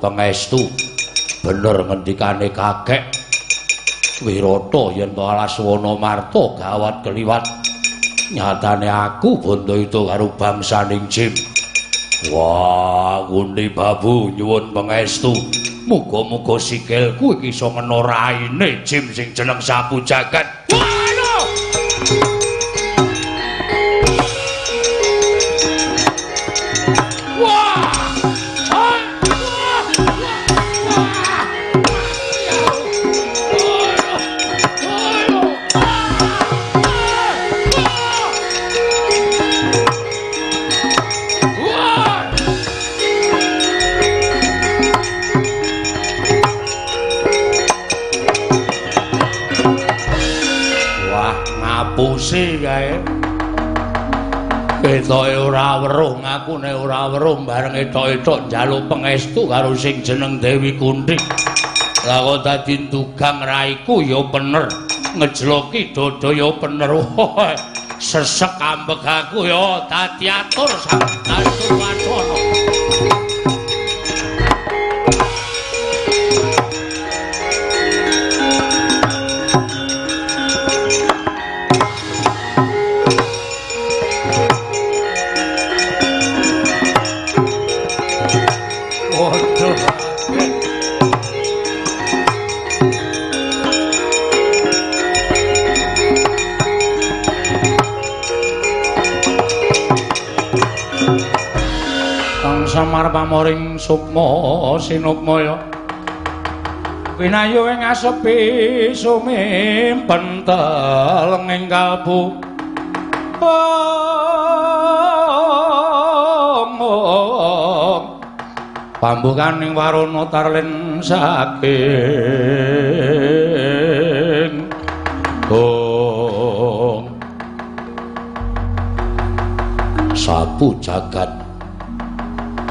pangestu. Bener ngendikane kakek Wirata yen to Alaswana Marta gawat keliwat. Nyatane aku bondo itu karo bangsaning Jim. Wah, Gundi Babu nyuwun pangestu. Muga-muga sikilku iki iso ngena raine Jim sing jeneng Sapu Jagat. Waduh! Ngapusi kae. Ketoke ora weruh, ngakune ora weruh bareng etok-etok njaluk pangestu karo sing jeneng Dewi Kunthi. Lah kok dadi tugang raiku ya bener, ngejloki dodo ya bener. Sesek ambek aku ya dadi atur sak atur wacana. Samar pamoring sukma sinukmaya winayu ing asepi sumimpen teleng kalbu pambukaning warana tarlen saking Sapu Jagat.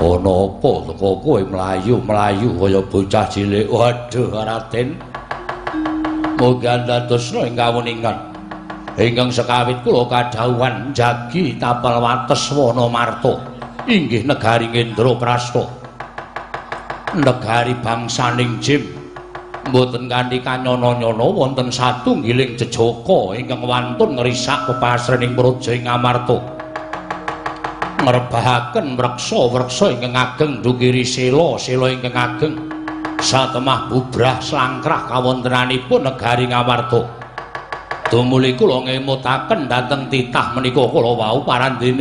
Ana apa teko kowe mlayu-mlayu kaya bocah cilik? Waduh, Raden. Muga dadosna ing kawuningan. Ingkang sekawit kula kadhawuhan jagi tapel wates wana marta. Inggih negari Ngendraprasta. Negari bangsaning Jim. Mboten kanthi kanyana-nyana wonten satunggiling jejaka ingkang wantun ngrisak pepasrening praja ing Amarta. Ngrebahaken wreksa-wreksa ingkang ageng ndukiri sela-sela ingkang ageng satemah bubrah slangkrah kawontenanipun negari Ngamarta. Dumuli kula ngemutaken dhateng titah menika kula wau parandene